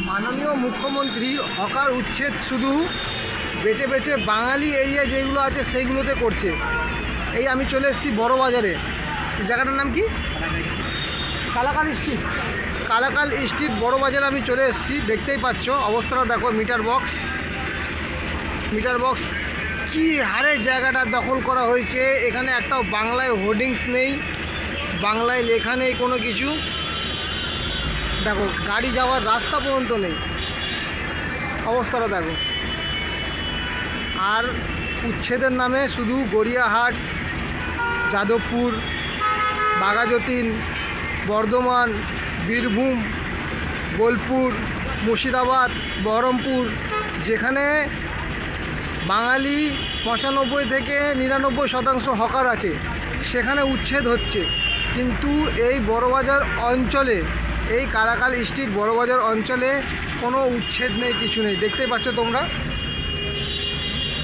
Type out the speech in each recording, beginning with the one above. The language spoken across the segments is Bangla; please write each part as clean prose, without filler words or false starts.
মাননীয় মুখ্যমন্ত্রী হকার উচ্ছেদ শুধু বেছে বেছে বাঙালি এরিয়া যেগুলো আছে সেইগুলোতে করছে। এই আমি চলে এসেছি বড় বাজারে। জায়গাটার নাম কি? কালাকাল স্ট্রিট। কালাকাল স্ট্রিট বড় বাজারে আমি চলে এসেছি। দেখতেই পাচ্ছ অবস্থাটা দেখো। মিটার বক্স কি হারে জায়গাটা দখল করা হয়েছে। এখানে একটাও বাংলায় হোর্ডিংস নেই, বাংলায় লেখা নেই কোনো কিছু। দেখো গাড়ি যাওয়ার রাস্তা পর্যন্ত নেই। অবস্থাটা দেখো। আর উচ্ছেদের নামে শুধু গড়িয়াহাট, যাদবপুর, বাঘাযতীন, বর্ধমান, বীরভূম, বোলপুর, মুর্শিদাবাদ, বহরমপুর, যেখানে বাঙালি 95 থেকে 99% হকার আছে, সেখানে উচ্ছেদ হচ্ছে। কিন্তু এই বড়বাজার অঞ্চলে, এই কালাকাল স্ট্রিট বড়বাজার অঞ্চলে কোনো উচ্ছেদ নেই, কিছু নেই। দেখতেই পাচ্ছ তোমরা,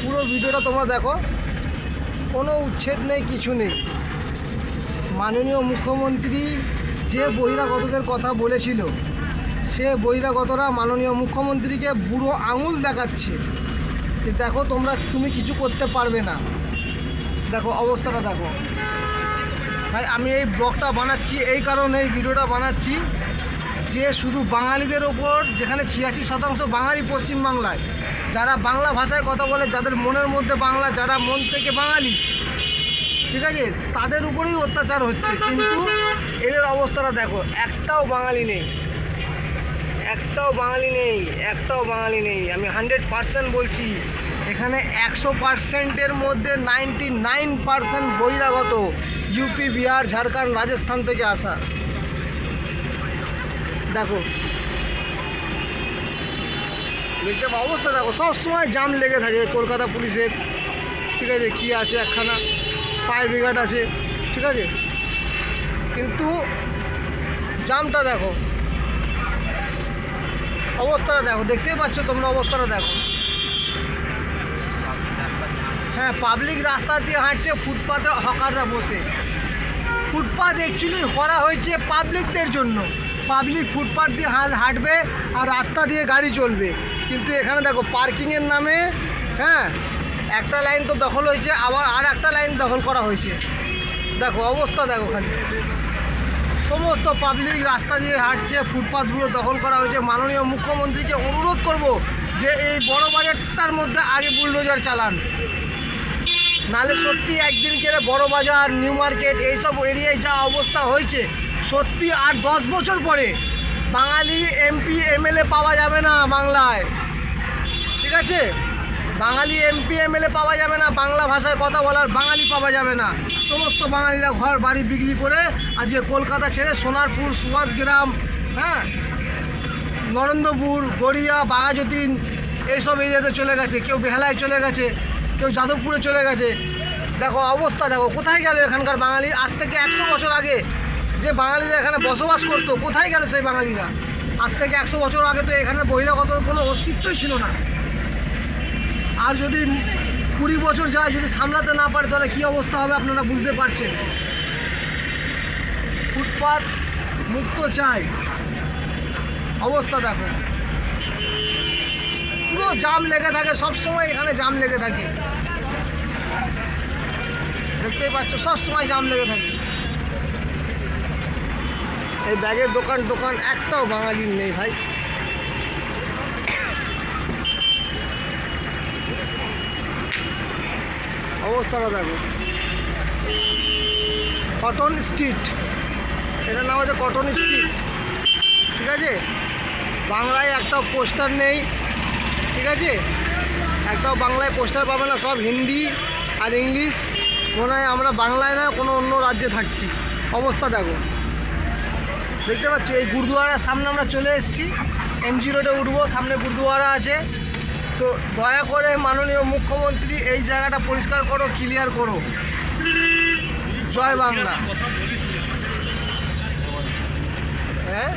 পুরো ভিডিওটা তোমরা দেখো। কোনো উচ্ছেদ নেই, কিছু নেই। মাননীয় মুখ্যমন্ত্রী যে বহিরাগতদের কথা বলেছিল, সে বহিরাগতরা মাননীয় মুখ্যমন্ত্রীকে বুড়ো আঙুল দেখাচ্ছে যে দেখো তুমি কিছু করতে পারবে না। দেখো অবস্থাটা দেখো ভাই। আমি এই ব্লগটা বানাচ্ছি এই কারণে, এই ভিডিওটা বানাচ্ছি যে শুধু বাঙালিদের ওপর, যেখানে 86% বাঙালি পশ্চিমবাংলায়, যারা বাংলা ভাষায় কথা বলে, যাদের মনের মধ্যে বাংলা, যারা মন থেকে বাঙালি, ঠিক আছে, তাদের উপরেই অত্যাচার হচ্ছে। কিন্তু এদের অবস্থাটা দেখো, একটাও বাঙালি নেই। আমি 100% বলছি, এখানে 100%-এর মধ্যে 99% বহিরাগত, ইউপি, বিহার, ঝাড়খণ্ড, রাজস্থান থেকে আসা। দেখো দেখতে অবস্থা দেখো। সবসময় জাম লেগে থাকে কলকাতা পুলিশের, ঠিক আছে, কি আছে, একখানা ফায়ার ব্রিগেড আছে, ঠিক আছে, কিন্তু জামটা দেখো, অবস্থাটা দেখো। দেখতেই পাচ্ছ তোমরা, অবস্থাটা দেখো। হ্যাঁ, পাবলিক রাস্তা দিয়ে হাঁটছে, ফুটপাতে হকাররা বসে। ফুটপাত অ্যাকচুয়ালি করা হয়েছে পাবলিকদের জন্য। পাবলিক ফুটপাত দিয়ে হাঁটবে আর রাস্তা দিয়ে গাড়ি চলবে। কিন্তু এখানে দেখো পার্কিংয়ের নামে, হ্যাঁ, একটা লাইন তো দখল হয়েছে, আবার আর একটা লাইন দখল করা হয়েছে। দেখো অবস্থা দেখো, খালি সমস্ত পাবলিক রাস্তা দিয়ে হাঁটছে, ফুটপাথগুলো দখল করা হয়েছে। মাননীয় মুখ্যমন্ত্রীকে অনুরোধ করব যে এই বড় বাজারটার মধ্যে আগে বুলডোজার চালান, নাহলে সত্যি একদিন গেলে বড় বাজার, নিউ মার্কেট, এইসব এরিয়ায় যা অবস্থা হয়েছে, সত্যি আর 10 বছর পরে বাঙালি এমপি এমএলএ পাওয়া যাবে না বাংলায়, ঠিক আছে? বাঙালি এমপি এমএলএ পাওয়া যাবে না, বাংলা ভাষায় কথা বলার বাঙালি পাওয়া যাবে না। সমস্ত বাঙালিরা ঘর বাড়ি বিক্রি করে আজকে কলকাতা ছেড়ে সোনারপুর, সুভাষগ্রাম, হ্যাঁ, নরেন্দ্রপুর, গড়িয়া, বাঘাযতীন, এইসব এরিয়াতে চলে গেছে। কেউ বেহালায় চলে গেছে, কেউ যাদবপুরে চলে গেছে। দেখো অবস্থা দেখো, কোথায় গেল এখানকার বাঙালি? আজ থেকে 100 বছর আগে যে বাঙালিরা এখানে বসবাস করতো, কোথায় গেল সেই বাঙালিরা? আজ থেকে 100 বছর আগে তো এখানে বহিরাগত কোনো অস্তিত্বই ছিল না। আর যদি 20 বছর যায়, যদি সামলাতে না পারে, তাহলে কী অবস্থা হবে আপনারা বুঝতে পারছেন। ফুটপাত মুক্ত চাই। অবস্থা দেখো, পুরো জাম লেগে থাকে, সবসময় এখানে জাম লেগে থাকে। দেখতেই পাচ্ছ, সবসময় জাম লেগে থাকে। এই ব্যাগের দোকান একটাও বাঙালির নেই ভাই। অবস্থাটা দেখো। কটন স্ট্রিট, এটার নাম হচ্ছে কটন স্ট্রিট, ঠিক আছে? বাংলায় একটাও পোস্টার নেই, ঠিক আছে? একটাও বাংলায় পোস্টার পাবে না, সব হিন্দি আর ইংলিশ। মনে হয় আমরা বাংলায় না, কোনো অন্য রাজ্যে থাকছি। অবস্থা দেখো, দেখতে পাচ্ছ। এই গুরুদুয়ারার সামনে আমরা চলে এসেছি। এমজি রোডে উঠবো, সামনে গুরুদুয়ারা আছে। তো দয়া করে মাননীয় মুখ্যমন্ত্রী এই জায়গাটা পরিষ্কার করো, ক্লিয়ার করো। জয় বাংলা। হ্যাঁ।